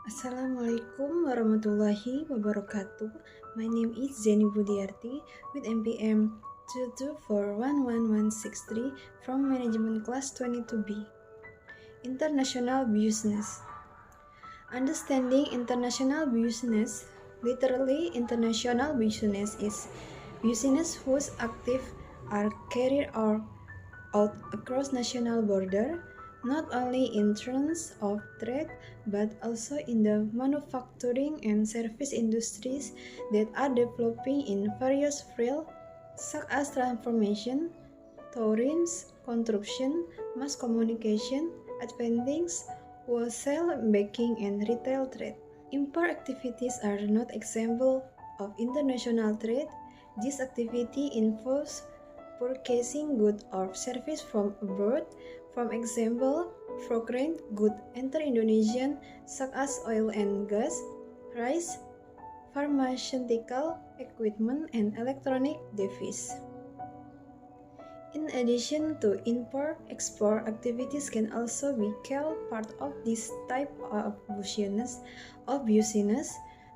Assalamualaikum warahmatullahi wabarakatuh. My name is Zeni Budiarti with MPM 2241163 from Management Class 22B. International Business. Understanding international business. Literally, international business is business whose activities are carried out across national border, not only in terms of trade, but also in the manufacturing and service industries that are developing in various fields such as transformation, tourism, construction, mass communication, advancing, wholesale banking, and retail trade. Import activities are not example of international trade. This activity involves purchasing goods or service from abroad. For example, foreign goods enter Indonesian such as oil and gas, rice, pharmaceutical equipment, and electronic devices. In addition to import-export activities can also be called part of this type of business.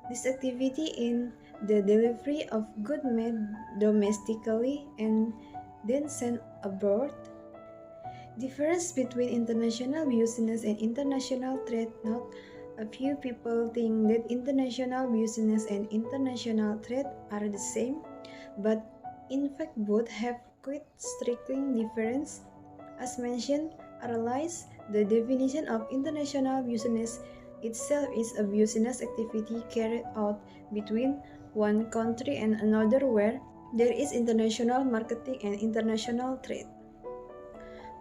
This activity in the delivery of goods made domestically and then sent abroad. Difference between international business and international trade. Not a few people think that international business and international trade are the same, but in fact both have quite striking difference. As mentioned earlier, the definition of international business itself is a business activity carried out between one country and another where there is international marketing and international trade.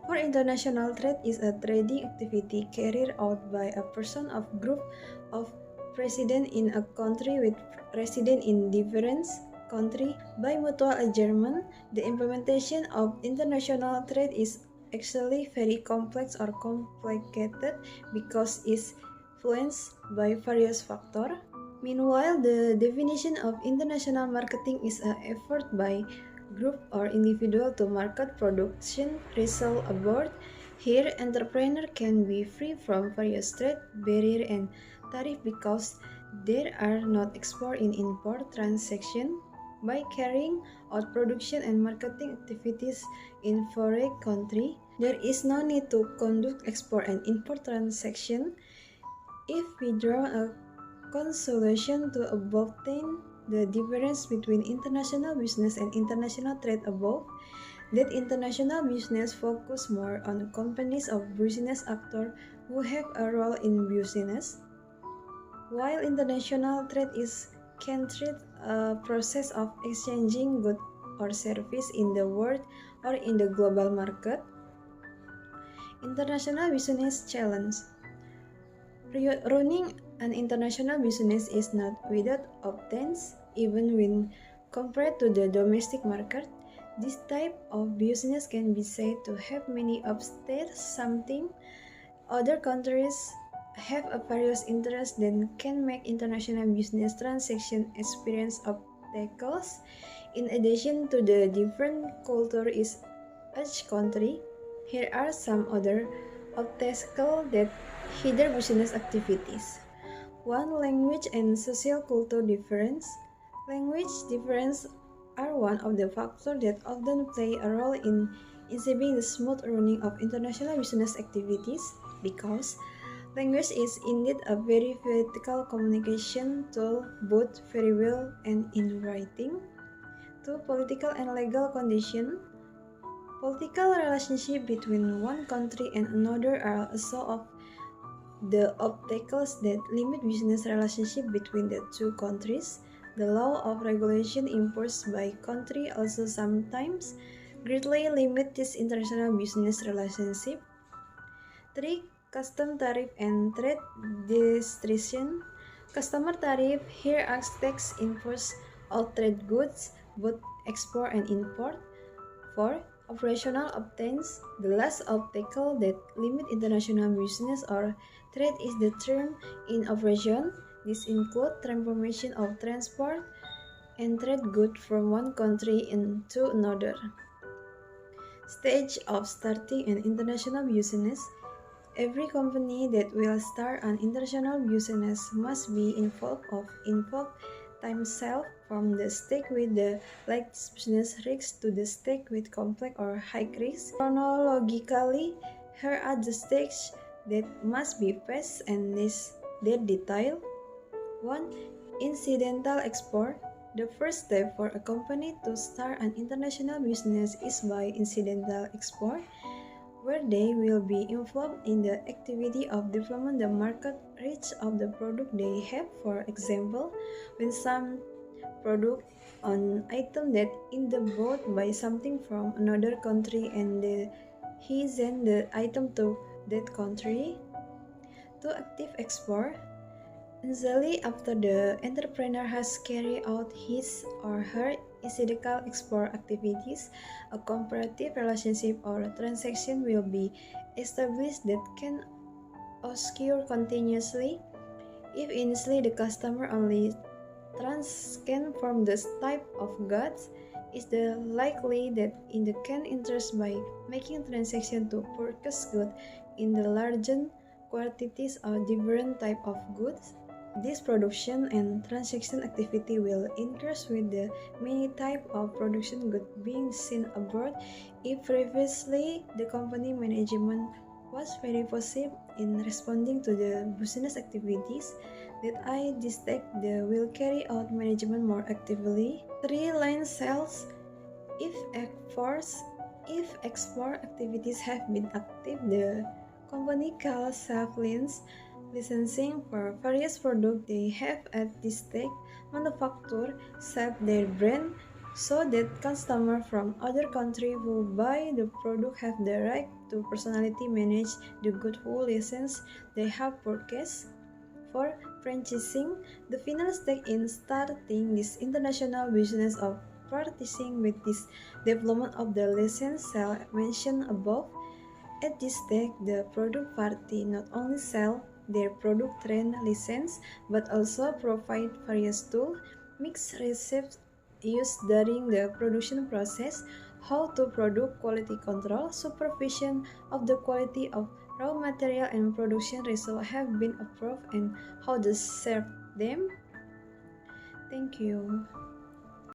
For international trade is a trading activity carried out by a person or group of residents in a country with residents in different country by mutual agreement. The implementation of international trade is actually very complex or complicated because it's influenced by various factors. Meanwhile, the definition of international marketing is an effort by group or individual to market production result abroad. Here, entrepreneur can be free from various trade barrier and tariff because there are not export and import transaction. By carrying out production and marketing activities in foreign country, there is no need to conduct export and import transaction. If we draw a consolation to obtain the difference between international business and international trade above, that international business focus more on companies of business actors who have a role in business, while international trade can treat a process of exchanging goods or service in the world or in the global market. International business challenge. Running an international business is not without obstacles, even when compared to the domestic market. This type of business can be said to have many obstacles. Something other countries have a various interests that can make international business transaction experience obstacles. In addition to the different culture is each country, here are some other obstacles that hinder business activities. 1. Language and social culture difference. Language difference are one of the factors that often play a role in enabling the smooth running of international business activities because language is indeed a very vital communication tool, both verbal and in writing. 2. Political and legal conditions. Political relationships between one country and another are also of the obstacles that limit business relationship between the two countries. The law of regulation imposed by country also sometimes greatly limit this international business relationship. 3. Custom tariff and trade restriction. Customer tariff here as tax imposed all trade goods, both export and import. 4. Operational obstacles. The last obstacle that limit international business or trade is the term in operation. This includes transformation of transport and trade goods from one country into another. Stage of starting an international business. Every company that will start an international business must be involved themselves from the stake with the light business risks to the stake with complex or high risk. Chronologically, here are the stakes that must be faced and their detail. 1. Incidental export. The first step for a company to start an international business is by incidental export, where they will be involved in the activity of development the market reach of the product they have. For example, when some product an item that in the bought by something from another country and he send the item to that country. To active export. Usually, after the entrepreneur has carried out his or her incidental export activities, a comparative relationship or a transaction will be established that can occur continuously. If initially the customer only can from this type of goods, is the likely that in the can interest by making transaction to purchase goods in the larger quantities or different type of goods. This production and transaction activity will increase with the many type of production goods being seen abroad. If previously the company management was very positive in responding to the business activities, that I detect they will carry out management more actively. 3. Line sales. If export activities have been active, the company can self-lines licensing for various products they have at this stage, manufacture, sell their brand, so that customers from other countries who buy the product have the right to personally manage the good who license they have purchased. For franchising, the final step in starting this international business of practicing with this development of the license sale mentioned above. At this stage, the product party not only sell their product trend license, but also provide various tools, mixed recipes used during the production process, how to product quality control, supervision of the quality of raw material and production results have been approved, and how to serve them. Thank you.